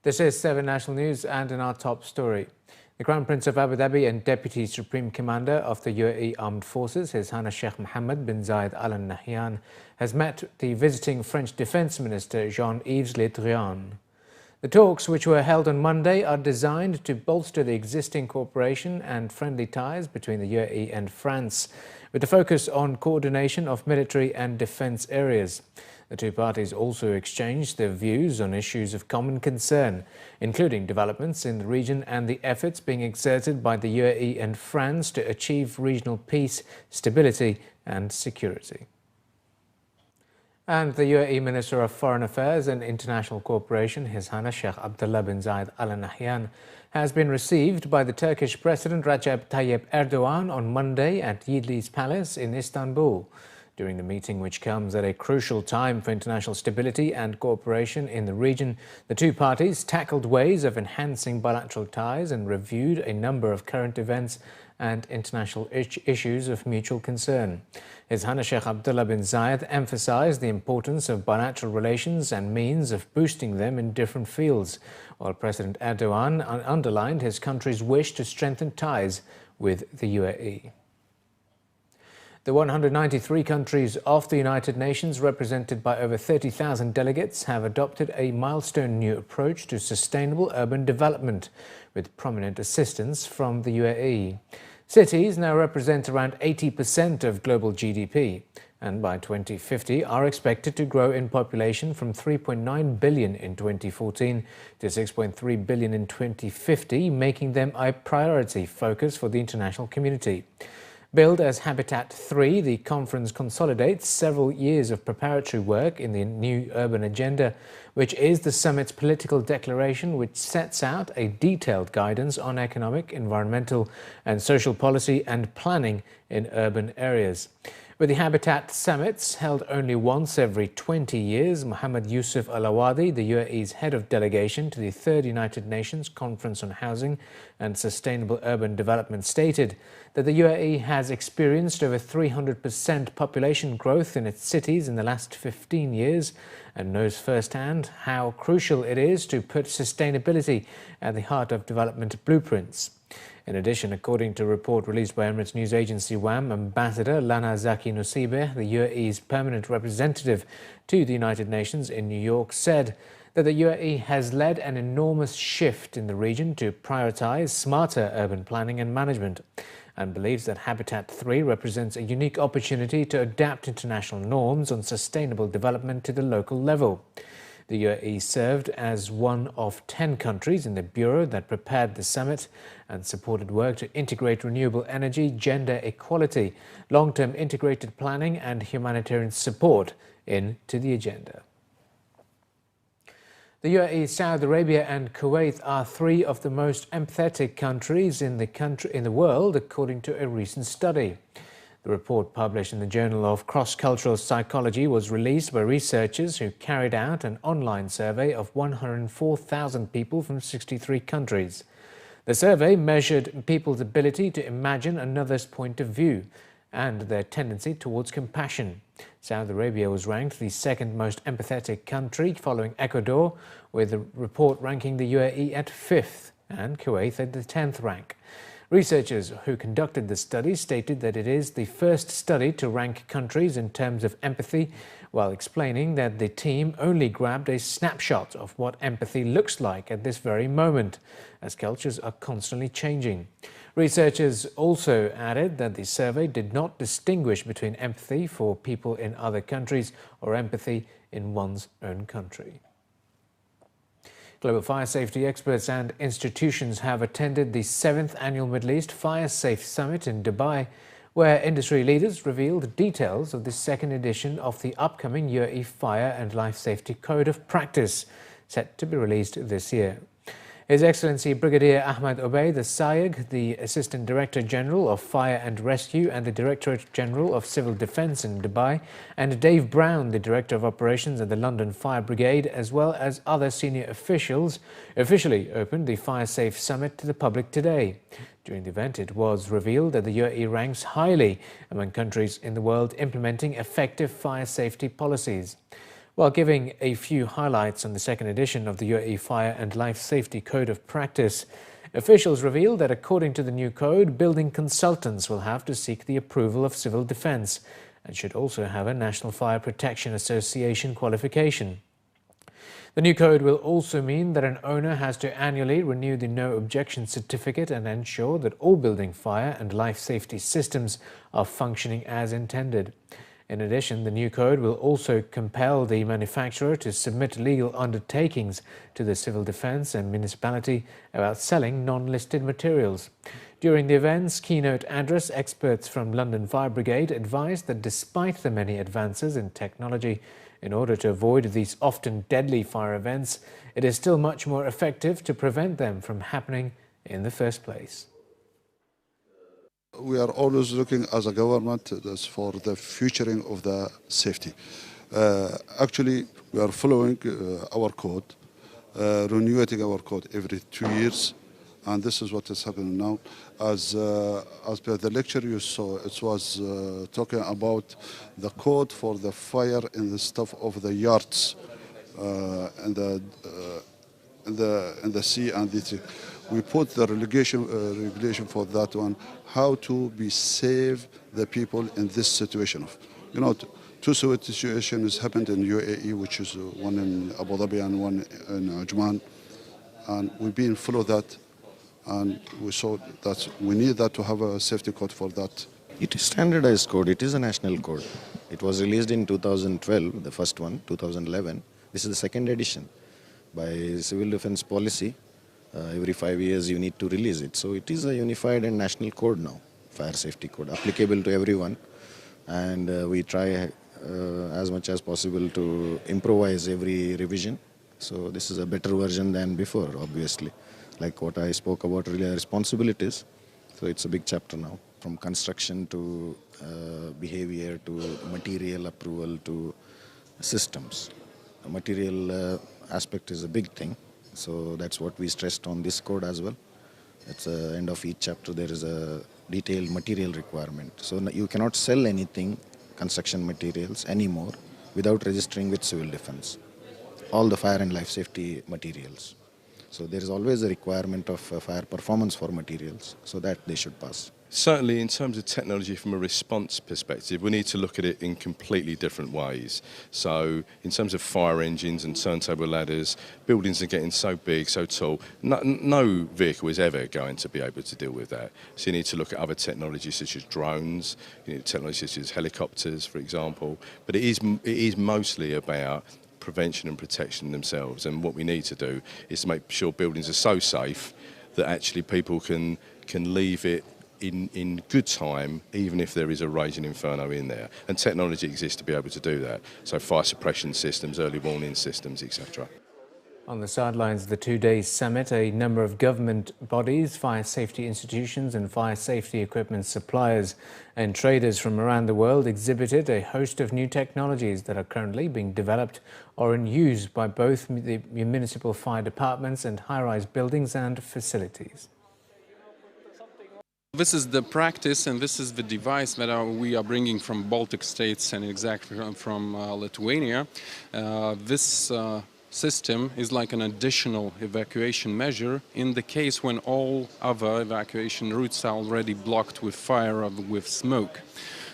This is 7 National News, and in our top story, the Crown Prince of Abu Dhabi and Deputy Supreme Commander of the UAE Armed Forces, His Highness Sheikh Mohammed bin Zayed Al Nahyan, has met the visiting French Defence Minister Jean-Yves Le Drian. The talks, which were held on Monday, are designed to bolster the existing cooperation and friendly ties between the UAE and France, with a focus on coordination of military and defence areas. The two parties also exchanged their views on issues of common concern, including developments in the region and the efforts being exerted by the UAE and France to achieve regional peace, stability and security. And the UAE Minister of Foreign Affairs and International Cooperation, His Highness Sheikh Abdullah bin Zayed Al Nahyan, has been received by the Turkish President Recep Tayyip Erdogan on Monday at Yildiz Palace in Istanbul. During the meeting, which comes at a crucial time for international stability and cooperation in the region, the two parties tackled ways of enhancing bilateral ties and reviewed a number of current events and international issues of mutual concern. His Highness Sheikh Abdullah bin Zayed emphasized the importance of bilateral relations and means of boosting them in different fields, while President Erdogan underlined his country's wish to strengthen ties with the UAE. The 193 countries of the United Nations, represented by over 30,000 delegates, have adopted a milestone new approach to sustainable urban development, with prominent assistance from the UAE. Cities now represent around 80% of global GDP, and by 2050 are expected to grow in population from 3.9 billion in 2014 to 6.3 billion in 2050, making them a priority focus for the international community. Billed as Habitat 3, the conference consolidates several years of preparatory work in the new urban agenda, which is the summit's political declaration, which sets out a detailed guidance on economic, environmental and social policy and planning in urban areas. With the Habitat Summits held only once every 20 years, Mohammed Yusuf Al-Awadi, the UAE's head of delegation to the Third United Nations Conference on Housing and Sustainable Urban Development, stated that the UAE has experienced over 300% population growth in its cities in the last 15 years and knows firsthand how crucial it is to put sustainability at the heart of development blueprints. In addition, according to a report released by Emirates news agency WAM, Ambassador Lana Zaki Nuseibeh, the UAE's permanent representative to the United Nations in New York, said that the UAE has led an enormous shift in the region to prioritize smarter urban planning and management, and believes that Habitat 3 represents a unique opportunity to adapt international norms on sustainable development to the local level. The UAE served as one of 10 countries in the bureau that prepared the summit and supported work to integrate renewable energy, gender equality, long-term integrated planning and humanitarian support into the agenda. The UAE, Saudi Arabia and Kuwait are three of the most empathetic countries in the world, according to a recent study. The report, published in the Journal of Cross-Cultural Psychology, was released by researchers who carried out an online survey of 104,000 people from 63 countries. The survey measured people's ability to imagine another's point of view and their tendency towards compassion. Saudi Arabia was ranked the second most empathetic country, following Ecuador, with the report ranking the UAE at 5th and Kuwait at the 10th rank. Researchers who conducted the study stated that it is the first study to rank countries in terms of empathy, while explaining that the team only grabbed a snapshot of what empathy looks like at this very moment, as cultures are constantly changing. Researchers also added that the survey did not distinguish between empathy for people in other countries or empathy in one's own country. Global fire safety experts and institutions have attended the 7th Annual Middle East Fire Safe Summit in Dubai, where industry leaders revealed details of the second edition of the upcoming UAE Fire and Life Safety Code of Practice, set to be released this year. His Excellency Brigadier Ahmad Obeid Sayegh, the Assistant Director General of Fire and Rescue and the Directorate General of Civil Defence in Dubai, and Dave Brown, the Director of Operations at the London Fire Brigade, as well as other senior officials, officially opened the Fire Safe Summit to the public today. During the event, it was revealed that the UAE ranks highly among countries in the world implementing effective fire safety policies. While giving a few highlights on the second edition of the UAE Fire and Life Safety Code of Practice, officials revealed that according to the new code, building consultants will have to seek the approval of civil defence and should also have a National Fire Protection Association qualification. The new code will also mean that an owner has to annually renew the no objection certificate and ensure that all building fire and life safety systems are functioning as intended. In addition, the new code will also compel the manufacturer to submit legal undertakings to the civil defence and municipality about selling non-listed materials. During the event's keynote address, experts from London Fire Brigade advised that despite the many advances in technology, in order to avoid these often deadly fire events, it is still much more effective to prevent them from happening in the first place. We are always looking as a government for the futuring of the safety. Actually, we are following our code, renewing our code every 2 years, and this is what is happening now. As per the lecture you saw, it was talking about the code for the fire and the stuff of the yards and the sea and the. We put the regulation for that one, how to be save the people in this situation. You know, two situations happened in UAE, which is one in Abu Dhabi and one in Ajman, and we've been follow that, and we saw that we need that to have a safety code for that. It is standardized code. It is a national code. It was released in 2012, the first one, 2011. This is the second edition. By civil defense policy, every 5 years you need to release it. So it is a unified and national code now, fire safety code, applicable to everyone. And we try as much as possible to improvise every revision. So this is a better version than before, obviously. Like what I spoke about earlier, responsibilities. So it's a big chapter now, from construction to behavior to material approval to systems. The material aspect is a big thing. So that's what we stressed on this code as well. At the end of each chapter, there is a detailed material requirement. So you cannot sell anything, construction materials anymore, without registering with civil defense. All the fire and life safety materials. So there is always a requirement of fire performance for materials, so that they should pass. Certainly, in terms of technology from a response perspective, we need to look at it in completely different ways. So in terms of fire engines and turntable ladders, buildings are getting so big, so tall, no vehicle is ever going to be able to deal with that. So you need to look at other technologies such as drones, technologies such as helicopters, for example. But it is mostly about prevention and protection themselves, and what we need to do is to make sure buildings are so safe that actually people can leave it in good time, even if there is a raging inferno in there. And technology exists to be able to do that. So fire suppression systems, early warning systems, etc. On the sidelines of the two-day summit, a number of government bodies, fire safety institutions and fire safety equipment suppliers and traders from around the world exhibited a host of new technologies that are currently being developed or in use by both the municipal fire departments and high-rise buildings and facilities. This is the practice and this is the device that we are bringing from Baltic states and exactly from Lithuania. This system is like an additional evacuation measure in the case when all other evacuation routes are already blocked with fire or with smoke.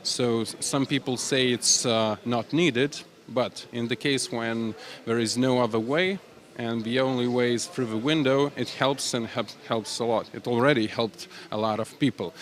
So some people say it's not needed, but in the case when there is no other way, and the only way is through the window, it helps and helps a lot. It already helped a lot of people.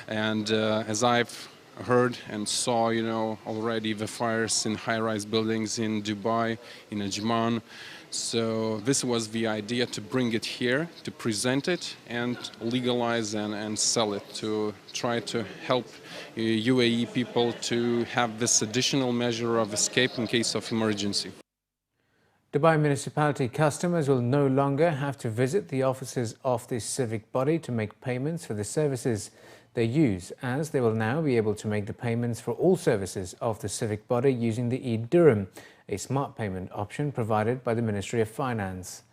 And as I've heard and saw, already the fires in high-rise buildings in Dubai, in Ajman. So this was the idea, to bring it here, to present it and legalize and sell it, to try to help UAE people to have this additional measure of escape in case of emergency. Dubai Municipality customers will no longer have to visit the offices of the civic body to make payments for the services they use, as they will now be able to make the payments for all services of the civic body using the e-Dirham, a smart payment option provided by the Ministry of Finance.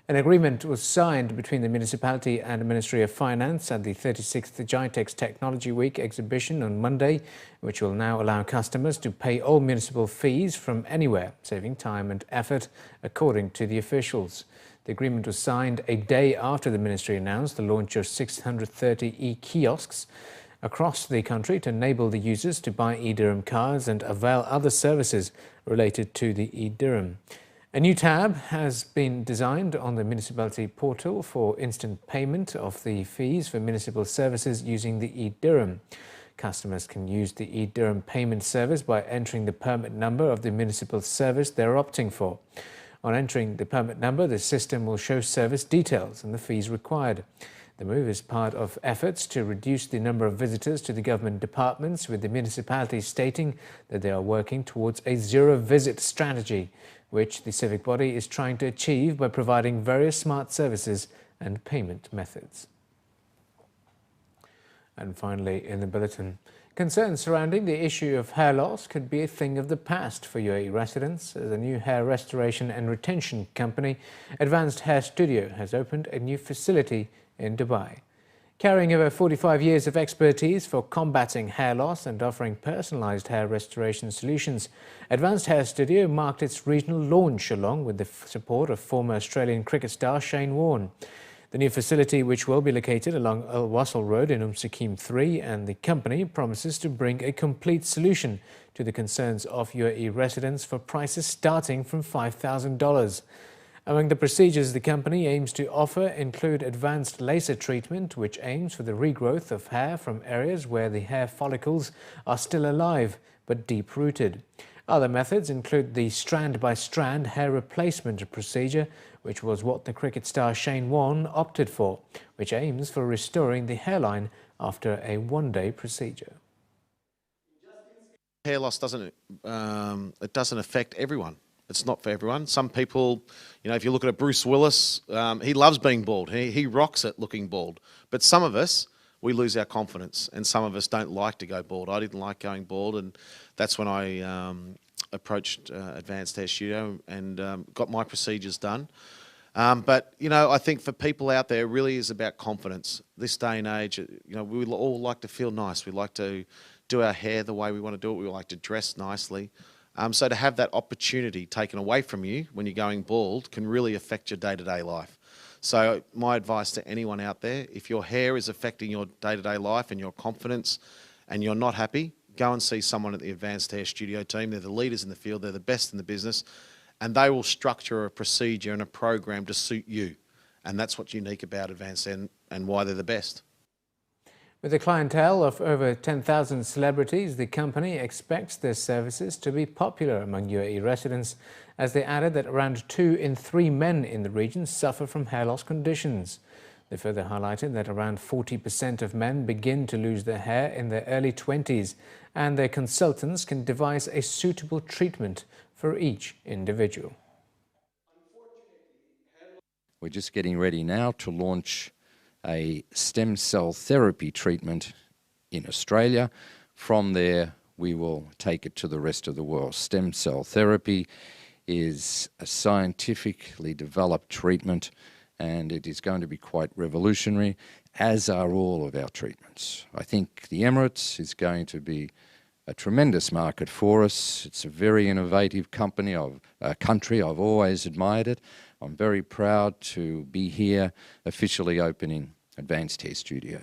An agreement was signed between the municipality and the Ministry of Finance at the 36th GITEX Technology Week exhibition on Monday, which will now allow customers to pay all municipal fees from anywhere, saving time and effort, according to the officials. The agreement was signed a day after the ministry announced the launch of 630 e-kiosks across the country to enable the users to buy e-dirham cards and avail other services related to the e-dirham. A new tab has been designed on the municipality portal for instant payment of the fees for municipal services using the e-dirham. Customers can use the e-dirham payment service by entering the permit number of the municipal service they're opting for. On entering the permit number, the system will show service details and the fees required. The move is part of efforts to reduce the number of visitors to the government departments, with the municipality stating that they are working towards a zero-visit strategy, which the civic body is trying to achieve by providing various smart services and payment methods. And finally, in the bulletin, concerns surrounding the issue of hair loss could be a thing of the past for UAE residents, as a new hair restoration and retention company, Advanced Hair Studio, has opened a new facility in Dubai. Carrying over 45 years of expertise for combating hair loss and offering personalised hair restoration solutions, Advanced Hair Studio marked its regional launch along with the support of former Australian cricket star Shane Warne. The new facility, which will be located along Al Wasl Road in Sakim 3, and the company promises to bring a complete solution to the concerns of UAE residents for prices starting from $5,000. Among the procedures the company aims to offer include advanced laser treatment, which aims for the regrowth of hair from areas where the hair follicles are still alive but deep-rooted. Other methods include the strand-by-strand hair replacement procedure, which was what the cricket star Shane Warne opted for, which aims for restoring the hairline after a one-day procedure. Hair loss doesn't affect everyone. It's not for everyone. Some people, if you look at Bruce Willis, he loves being bald. He rocks it looking bald. But some of us, we lose our confidence, and some of us don't like to go bald. I didn't like going bald, and that's when I approached Advanced Hair Studio and got my procedures done. But I think for people out there, it really is about confidence. This day and age, we all like to feel nice. We like to do our hair the way we want to do it. We like to dress nicely. So to have that opportunity taken away from you when you're going bald can really affect your day-to-day life. So my advice to anyone out there, if your hair is affecting your day-to-day life and your confidence and you're not happy, go and see someone at the Advanced Hair Studio team. They're the leaders in the field. They're the best in the business. And they will structure a procedure and a program to suit you. And that's what's unique about Advanced and why they're the best. With a clientele of over 10,000 celebrities, the company expects their services to be popular among UAE residents, as they added that around 2 in 3 men in the region suffer from hair loss conditions. They further highlighted that around 40% of men begin to lose their hair in their early 20s, and their consultants can devise a suitable treatment for each individual. We're just getting ready now to launch a stem cell therapy treatment in Australia. From there, we will take it to the rest of the world. Stem cell therapy is a scientifically developed treatment, and it is going to be quite revolutionary, as are all of our treatments. I think the Emirates is going to be a tremendous market for us. It's a very innovative country. I've always admired it. I'm very proud to be here officially opening Advanced Hair Studio.